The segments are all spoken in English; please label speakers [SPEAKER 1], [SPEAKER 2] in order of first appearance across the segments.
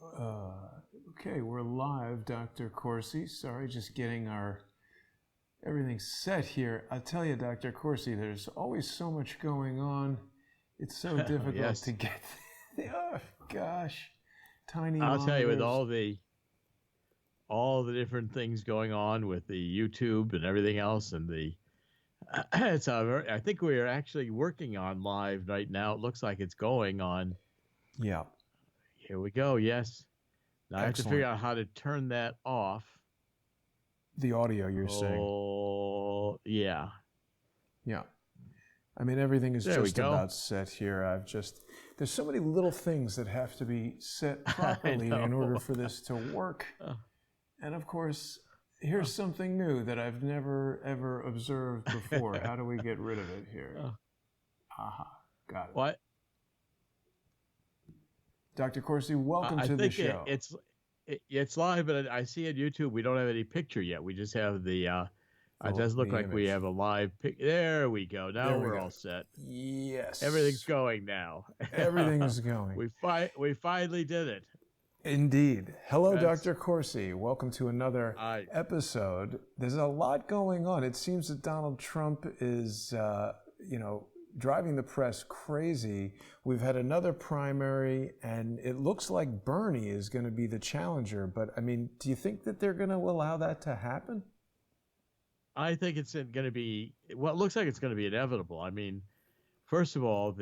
[SPEAKER 1] Okay, we're live, Dr. Corsi. Sorry, just getting everything set here. I'll tell you, Dr. Corsi, there's always so much going on. It's so difficult
[SPEAKER 2] Yes.
[SPEAKER 1] to get. Oh gosh, tiny
[SPEAKER 2] I'll tell you, with
[SPEAKER 1] monitors.
[SPEAKER 2] all the different things going on with the YouTube and everything else, and it's I think we are actually working on live right now. It looks like it's going on.
[SPEAKER 1] Yeah,
[SPEAKER 2] Here we go. Yes. Now I have to figure
[SPEAKER 1] excellent.
[SPEAKER 2] out how to turn that off.
[SPEAKER 1] The audio, you're saying.
[SPEAKER 2] Oh, yeah.
[SPEAKER 1] Yeah. I mean, everything is
[SPEAKER 2] There we
[SPEAKER 1] just
[SPEAKER 2] go.
[SPEAKER 1] about set here. There's so many little things that have to be set
[SPEAKER 2] I
[SPEAKER 1] properly in order
[SPEAKER 2] know.
[SPEAKER 1] for this to work. And of course, here's something new that I've never ever observed before. How do we get rid of it here? Aha, got it.
[SPEAKER 2] What?
[SPEAKER 1] Dr. Corsi, welcome
[SPEAKER 2] I
[SPEAKER 1] to the
[SPEAKER 2] think
[SPEAKER 1] show.
[SPEAKER 2] it's live, but I see on YouTube we don't have any picture yet. We just have the. It does look
[SPEAKER 1] The
[SPEAKER 2] like we
[SPEAKER 1] image.
[SPEAKER 2] have a live pic. There we go. Now
[SPEAKER 1] There we
[SPEAKER 2] we're
[SPEAKER 1] go.
[SPEAKER 2] all set.
[SPEAKER 1] Yes.
[SPEAKER 2] Everything's going now.
[SPEAKER 1] Everything is going.
[SPEAKER 2] We finally did it.
[SPEAKER 1] Indeed. Hello,
[SPEAKER 2] That's
[SPEAKER 1] Dr. Corsi. Welcome to another
[SPEAKER 2] I
[SPEAKER 1] episode. There's a lot going on. It seems that Donald Trump is, driving the press crazy. We've had another primary, and it looks like Bernie is going to be the challenger. But, I mean, do you think that they're going to allow that to happen?
[SPEAKER 2] I think it's going to be well. It looks like it's going to be inevitable. I mean, first of all,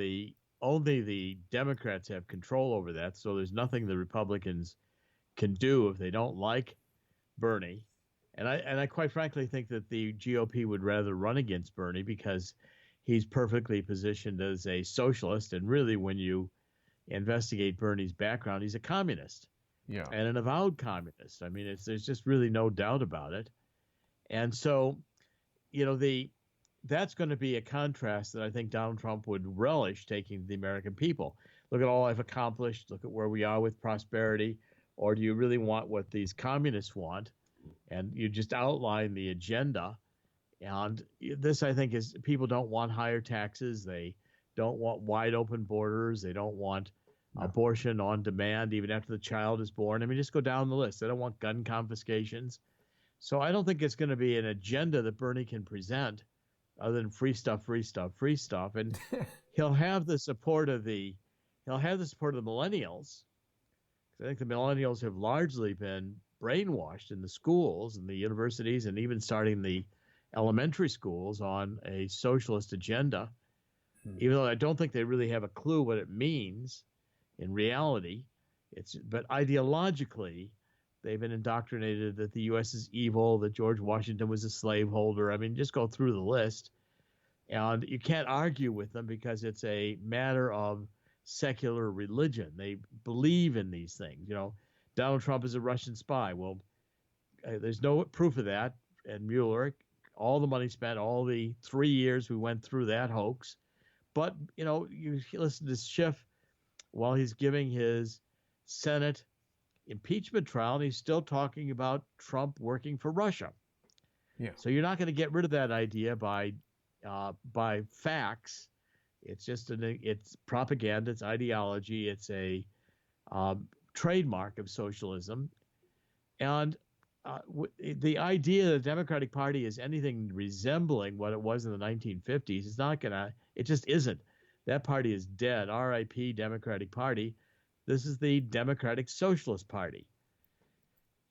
[SPEAKER 2] only the Democrats have control over that, so there's nothing the Republicans can do if they don't like Bernie. And I quite frankly think that the GOP would rather run against Bernie because he's perfectly positioned as a socialist. And really, when you investigate Bernie's background, he's a communist
[SPEAKER 1] Yeah.
[SPEAKER 2] and an avowed communist. I mean, there's just really no doubt about it. And so, that's going to be a contrast that I think Donald Trump would relish taking to the American people. Look at all I've accomplished. Look at where we are with prosperity. Or do you really want what these communists want? And you just outline the agenda. And this, I think, is people don't want higher taxes. They don't want wide open borders. They don't want abortion on demand, even after the child is born. I mean, just go down the list. They don't want gun confiscations. So I don't think it's going to be an agenda that Bernie can present other than free stuff, free stuff, free stuff. And he'll have the support of the millennials. I think the millennials have largely been brainwashed in the schools and the universities and even starting the elementary schools on a socialist agenda, even though I don't think they really have a clue what it means in reality. But ideologically, they've been indoctrinated that the U.S. is evil, that George Washington was a slaveholder. I mean, just go through the list. And you can't argue with them because it's a matter of secular religion. They believe in these things. Donald Trump is a Russian spy. Well, there's no proof of that. And Mueller, all the money spent, all the 3 years we went through that hoax. But, you listen to Schiff while he's giving his Senate impeachment trial, and he's still talking about Trump working for Russia.
[SPEAKER 1] Yeah.
[SPEAKER 2] So you're not going to get rid of that idea by facts. It's just it's propaganda, it's ideology, it's a trademark of socialism, and the idea that the Democratic Party is anything resembling what it was in the 1950s is not gonna. It just isn't. That party is dead. R.I.P. Democratic Party. This is the Democratic Socialist Party.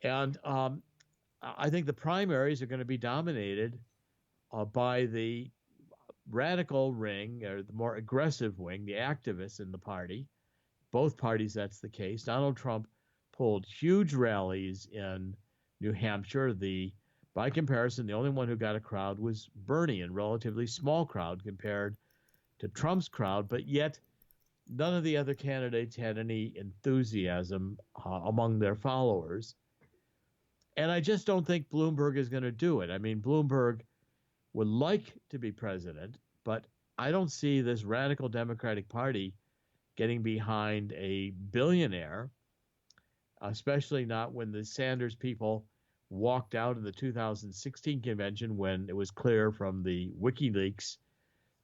[SPEAKER 2] And I think the primaries are going to be dominated by the radical ring, or the more aggressive wing, the activists in the party. Both parties, that's the case. Donald Trump pulled huge rallies in New Hampshire. By comparison, the only one who got a crowd was Bernie, a relatively small crowd compared to Trump's crowd, but yet none of the other candidates had any enthusiasm among their followers. And I just don't think Bloomberg is going to do it. I mean, Bloomberg would like to be president, but I don't see this radical Democratic Party getting behind a billionaire, especially not when the Sanders people walked out in the 2016 convention when it was clear from the WikiLeaks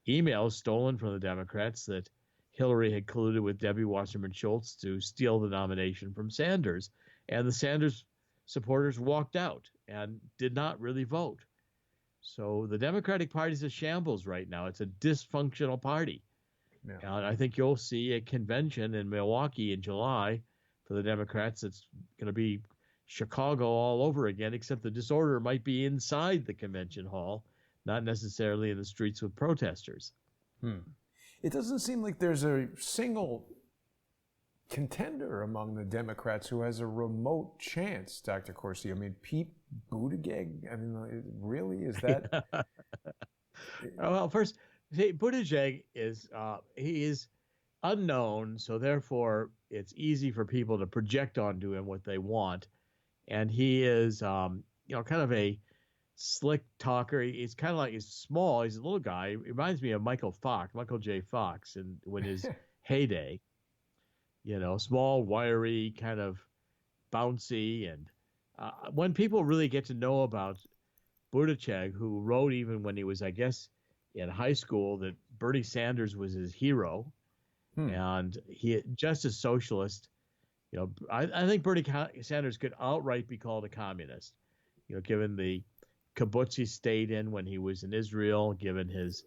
[SPEAKER 2] emails stolen from the Democrats that Hillary had colluded with Debbie Wasserman Schultz to steal the nomination from Sanders. And the Sanders supporters walked out and did not really vote. So the Democratic Party is a shambles right now. It's a dysfunctional party.
[SPEAKER 1] Yeah.
[SPEAKER 2] And I think you'll see a convention in Milwaukee in July for the Democrats. It's going to be Chicago all over again, except the disorder might be inside the convention hall, not necessarily in the streets with protesters.
[SPEAKER 1] It doesn't seem like there's a single contender among the Democrats who has a remote chance, Dr. Corsi. I mean, Pete Buttigieg, I mean, really? Is that...
[SPEAKER 2] Well, first, Buttigieg is he is unknown, so therefore it's easy for people to project onto him what they want. And he is, kind of a slick talker. He's kind of like, he's small. He's a little guy. He reminds me of Michael J. Fox, and when his heyday. Small, wiry, kind of bouncy. And when people really get to know about Buttigieg, who wrote even when he was, I guess, in high school, that Bernie Sanders was his hero, and he just a socialist. I think Bernie Sanders could outright be called a communist, given the kibbutz he stayed in when he was in Israel, given his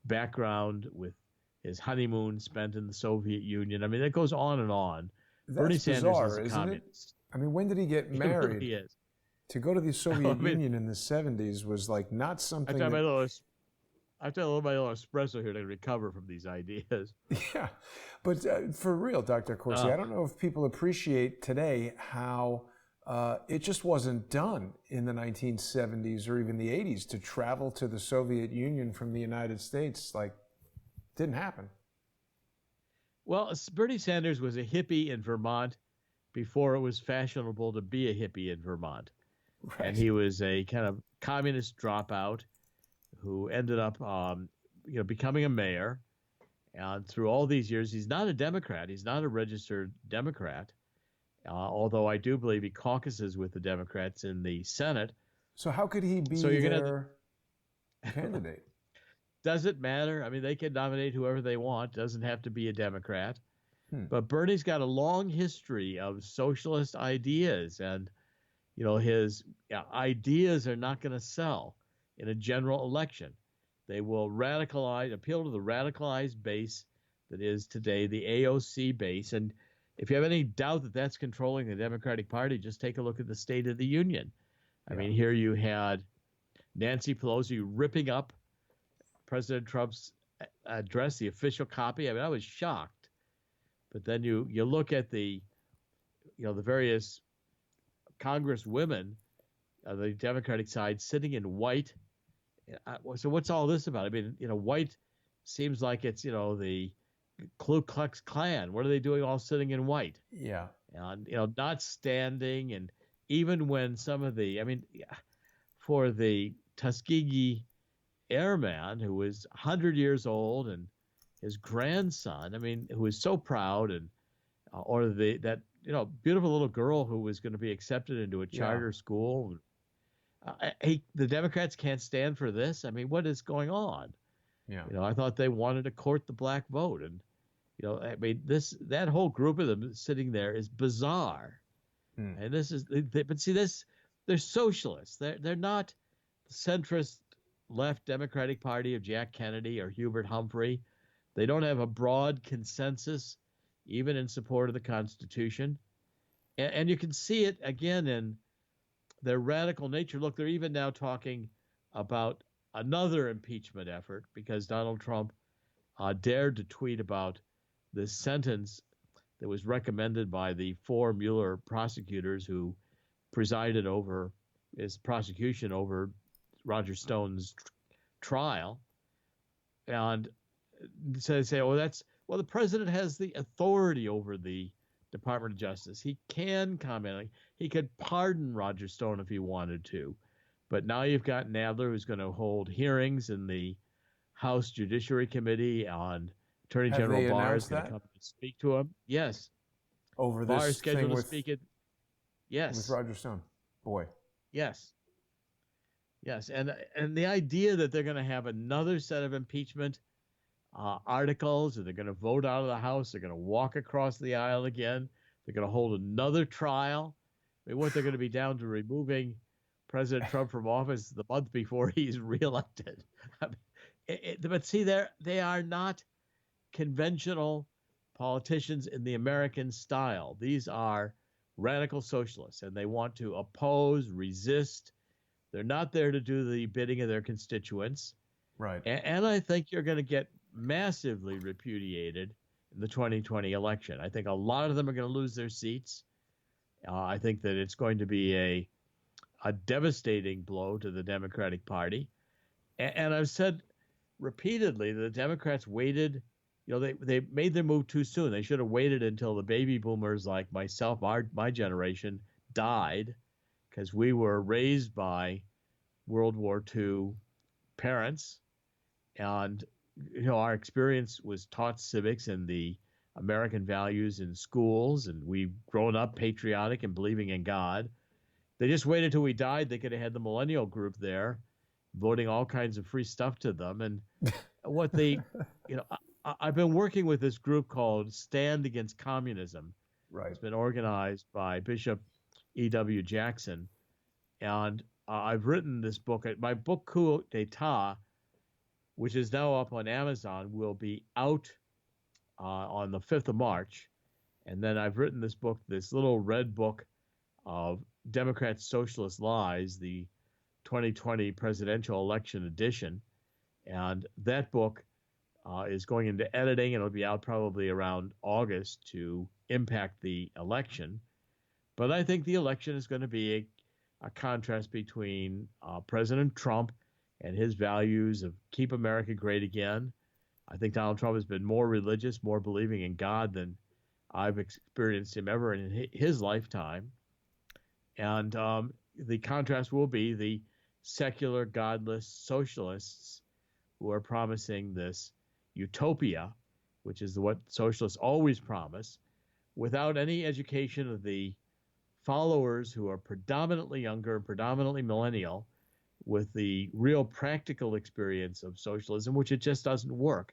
[SPEAKER 2] background with his honeymoon spent in the Soviet Union. I mean, it goes on and on.
[SPEAKER 1] That's
[SPEAKER 2] Bernie Sanders
[SPEAKER 1] bizarre,
[SPEAKER 2] is a communist.
[SPEAKER 1] I mean, when did he get married?
[SPEAKER 2] He really is.
[SPEAKER 1] To go to the Soviet Union in the 70s was like not something...
[SPEAKER 2] I've got a little espresso here to recover from these ideas.
[SPEAKER 1] Yeah, but for real, Dr. Corsi, I don't know if people appreciate today how it just wasn't done in the 1970s or even the 80s to travel to the Soviet Union from the United States. Like, didn't happen.
[SPEAKER 2] Well, Bernie Sanders was a hippie in Vermont before it was fashionable to be a hippie in Vermont. Right. And he was a kind of communist dropout who ended up, becoming a mayor. And through all these years, he's not a Democrat. He's not a registered Democrat, although I do believe he caucuses with the Democrats in the Senate.
[SPEAKER 1] So how could he be their candidate?
[SPEAKER 2] Does it matter? I mean, they can nominate whoever they want. Doesn't have to be a Democrat. But Bernie's got a long history of socialist ideas, and his ideas are not going to sell in a general election. They will appeal to the radicalized base that is today the AOC base. And if you have any doubt that that's controlling the Democratic Party, just take a look at the State of the Union. I mean, here you had Nancy Pelosi ripping up President Trump's address, the official copy. I mean, I was shocked. But then you look at the various congresswomen of the Democratic side sitting in white. So what's all this about? I mean, white seems like it's, the Ku Klux Klan. What are they doing all sitting in white?
[SPEAKER 1] Yeah.
[SPEAKER 2] And, not standing. And even when some of for the Tuskegee Airman, who was 100 years old, and his grandson, who was so proud, and or that beautiful little girl who was going to be accepted into a charter school. The Democrats can't stand for this. I mean, what is going on? Yeah. I thought they wanted to court the black vote, and that whole group of them sitting there is bizarre. And this is, but see, they're socialists. They're not the centrist left Democratic Party of Jack Kennedy or Hubert Humphrey. They don't have a broad consensus, even in support of the Constitution. And you can see it again in their radical nature. Look, they're even now talking about another impeachment effort because Donald Trump dared to tweet about this sentence that was recommended by the 4 Mueller prosecutors who presided over his prosecution over Roger Stone's trial. And so they say, the president has the authority over the Department of Justice. He can comment. He could pardon Roger Stone if he wanted to. But now you've got Nadler, who's going to hold hearings in the House Judiciary Committee on Attorney General Barr is going to come and speak to him. Yes.
[SPEAKER 1] Over this
[SPEAKER 2] Barr is scheduled
[SPEAKER 1] thing
[SPEAKER 2] to speak it. Yes.
[SPEAKER 1] With Roger Stone. Boy.
[SPEAKER 2] Yes. Yes. And the idea that they're going to have another set of impeachment articles, and they're going to vote out of the House. They're going to walk across the aisle again. They're going to hold another trial. I mean, what they're going to be down to removing President Trump from office the month before he's reelected. I mean, but see, they are not conventional politicians in the American style. These are radical socialists, and they want to oppose, resist. They're not there to do the bidding of their constituents.
[SPEAKER 1] Right.
[SPEAKER 2] And I think you're going to get massively repudiated in the 2020 election. I think a lot of them are going to lose their seats. I think that it's going to be a devastating blow to the Democratic Party. And I've said repeatedly the Democrats waited. They made their move too soon. They should have waited until the baby boomers like myself, my generation, died, because we were raised by World War II parents, and our experience was taught civics and the American values in schools, and we've grown up patriotic and believing in God. They just waited till we died. They could have had the millennial group there voting all kinds of free stuff to them. And what they, I've been working with this group called Stand Against Communism.
[SPEAKER 1] Right.
[SPEAKER 2] It's been organized by Bishop E.W. Jackson. And I've written this book. My book, Coup d'etat, which is now up on Amazon, will be out on the 5th of March. And then I've written this book, this little red book of Democrat Socialist Lies, the 2020 presidential election edition. And that book is going into editing, and it'll be out probably around August to impact the election. But I think the election is going to be a contrast between President Trump and his values of keep America great again. I think Donald Trump has been more religious, more believing in God than I've experienced him ever in his lifetime. And the contrast will be the secular, godless socialists who are promising this utopia, which is what socialists always promise, without any education of the followers who are predominantly younger, predominantly millennial, with the real practical experience of socialism, which it just doesn't work.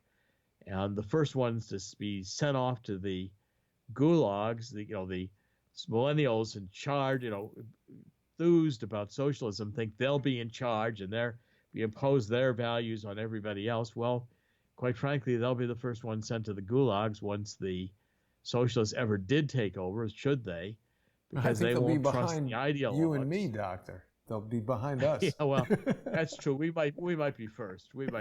[SPEAKER 2] And the first ones to be sent off to the gulags, the millennials in charge, enthused about socialism, think they'll be in charge and impose their values on everybody else. Well, quite frankly, they'll be the first ones sent to the gulags once the socialists ever did take over, should they?
[SPEAKER 1] Because they won't trust the ideologues. You and me, Doctor. They'll be behind us.
[SPEAKER 2] Yeah, well, that's true. We might be first. But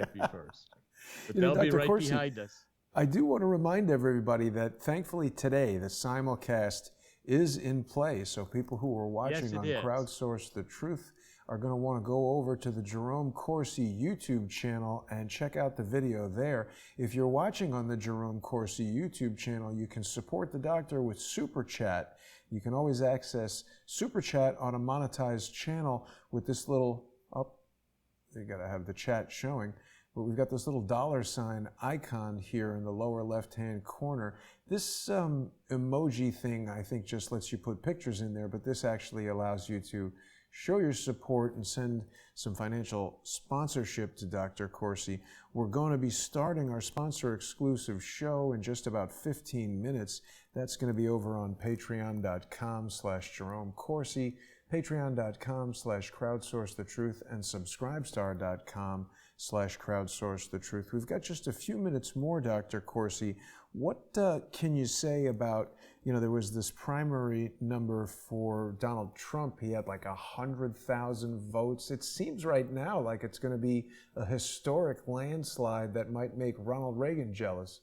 [SPEAKER 2] they'll be right Corsi, behind us.
[SPEAKER 1] I do want to remind everybody that thankfully today the simulcast is in play. So people who are watching on Crowdsource The Truth are going to want to go over to the Jerome Corsi YouTube channel and check out the video there. If you're watching on the Jerome Corsi YouTube channel, you can support the doctor with Super Chat. You can always access Super Chat on a monetized channel with this little, you got to have the chat showing, but we've got this little $ icon here in the lower left-hand corner. This emoji thing, I think, just lets you put pictures in there, but this actually allows you to show your support and send some financial sponsorship to Dr. Corsi. We're going to be starting our sponsor-exclusive show in just about 15 minutes. That's going to be over on patreon.com/Jerome Corsi, patreon.com/crowdsourcethetruth, and subscribestar.com/crowdsourcethetruth. We've got just a few minutes more, Dr. Corsi. What can you say about, there was this primary number for Donald Trump. He had like 100,000 votes. It seems right now like it's going to be a historic landslide that might make Ronald Reagan jealous.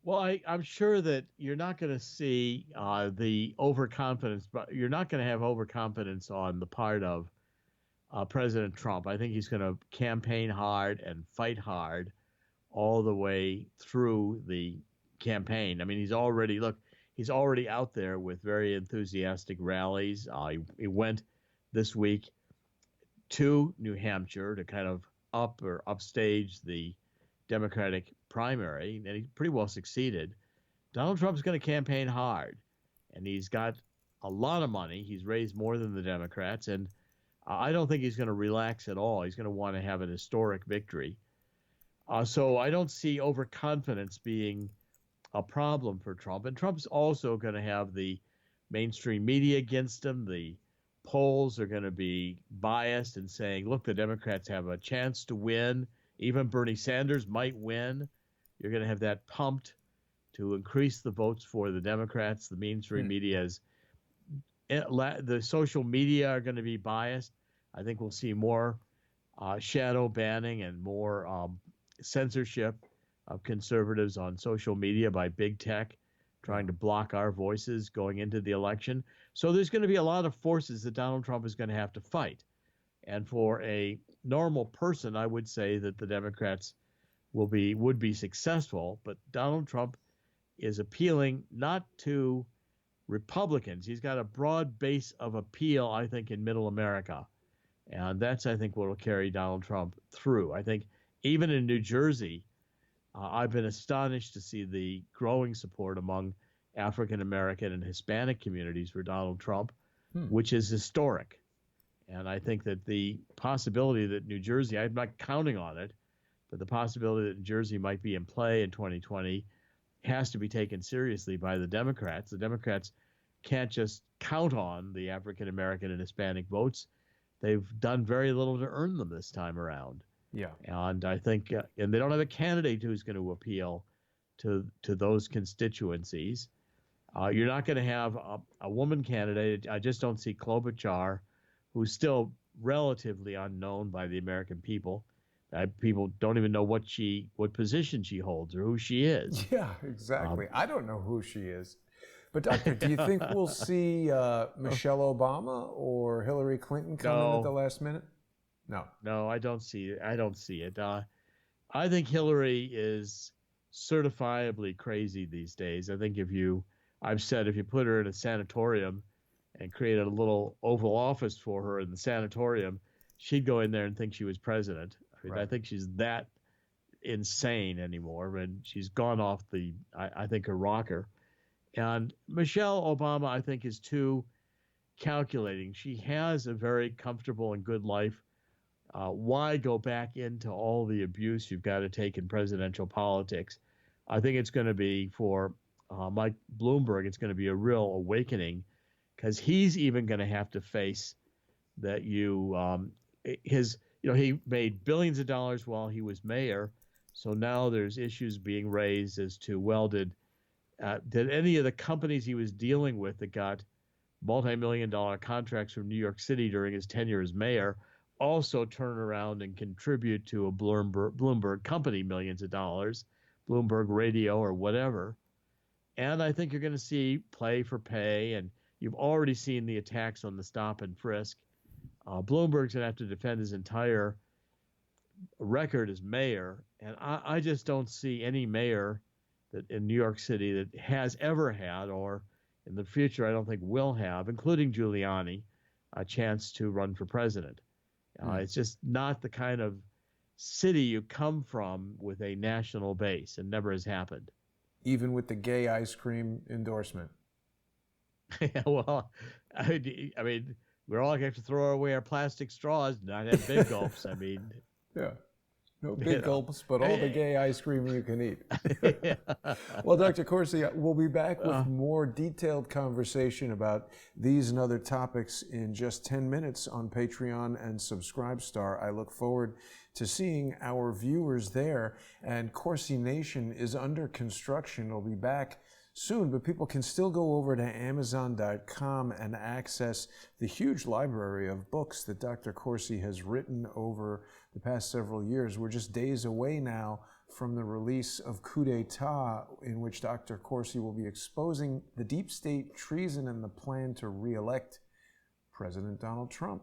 [SPEAKER 2] Well, I'm sure that you're not going to see the overconfidence, but you're not going to have overconfidence on the part of President Trump. I think he's going to campaign hard and fight hard all the way through the campaign. I mean, he's already out there with very enthusiastic rallies. He went this week to New Hampshire to kind of upstage the Democratic primary, and he pretty well succeeded. Donald Trump's going to campaign hard, and he's got a lot of money. He's raised more than the Democrats, and I don't think he's going to relax at all. He's going to want to have an historic victory. So I don't see overconfidence being a problem for Trump. And Trump's also going to have the mainstream media against him. The polls are going to be biased and saying, look, the Democrats have a chance to win. Even Bernie Sanders might win. You're going to have that pumped to increase the votes for the Democrats. The mainstream media is, the social media are going to be biased. I think we'll see more shadow banning and more censorship of conservatives on social media by big tech, trying to block our voices going into the election. So there's going to be a lot of forces that Donald Trump is going to have to fight. And for a normal person, I would say that the Democrats would be successful, but Donald Trump is appealing not to Republicans. He's got a broad base of appeal, I think, in middle America. And that's, I think, what will carry Donald Trump through. I think even in New Jersey, I've been astonished to see the growing support among African American and Hispanic communities for Donald Trump, which is historic. And I think that the possibility that New Jersey, I'm not counting on it, but the possibility that New Jersey might be in play in 2020 has to be taken seriously by the Democrats. The Democrats can't just count on the African American and Hispanic votes. They've done very little to earn them this time around.
[SPEAKER 1] Yeah.
[SPEAKER 2] And I think, and they don't have a candidate who's going to appeal to those constituencies. You're not going to have a woman candidate. I just don't see Klobuchar, who's still relatively unknown by the American people. People don't even know what position she holds or who she is.
[SPEAKER 1] Yeah, exactly. I don't know who she is. But Doctor, do you think we'll see Michelle Obama or Hillary Clinton come in at the last minute? No,
[SPEAKER 2] I don't see it. I think Hillary is certifiably crazy these days. I think if you put her in a sanatorium and created a little Oval Office for her in the sanatorium, she'd go in there and think she was president. I think she's that insane anymore, and she's gone off I think, her rocker. And Michelle Obama, I think, is too calculating. She has a very comfortable and good life. Why go back into all the abuse you've got to take in presidential politics? I think it's going to be for Mike Bloomberg, it's going to be a real awakening, because he's even going to have to face that he made billions of dollars while he was mayor. So now there's issues being raised as to, well, did any of the companies he was dealing with that got multi-million-dollar contracts from New York City during his tenure as mayor also turn around and contribute to a Bloomberg company millions of dollars, Bloomberg Radio or whatever? And I think you're going to see play for pay, and you've already seen the attacks on the stop and frisk. Bloomberg's going to have to defend his entire record as mayor, and I just don't see any mayor that in New York City that has ever had, or in the future I don't think will have, including Giuliani, a chance to run for president. It's just not the kind of city you come from with a national base, and never has happened.
[SPEAKER 1] Even with the gay ice cream endorsement.
[SPEAKER 2] Yeah, well, I mean, we're all going to have to throw away our plastic straws, not have big gulps. I mean,
[SPEAKER 1] yeah, no big gulps, but all the gay ice cream you can eat. Well, Dr. Corsi, we'll be back with more detailed conversation about these and other topics in just 10 minutes on Patreon and Subscribestar. I look forward to seeing our viewers there. And Corsi Nation is under construction. It'll be back soon, but people can still go over to Amazon.com and access the huge library of books that Dr. Corsi has written over the past several years. We're just days away now from the release of Coup d'etat, in which Dr. Corsi will be exposing the deep state treason and the plan to re-elect President Donald Trump.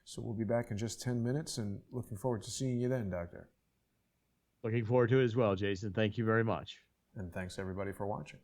[SPEAKER 1] So we'll be back in just 10 minutes, and looking forward to seeing you then, Doctor.
[SPEAKER 2] Looking forward to it as well, Jason. Thank you very much.
[SPEAKER 1] And thanks, everybody, for watching.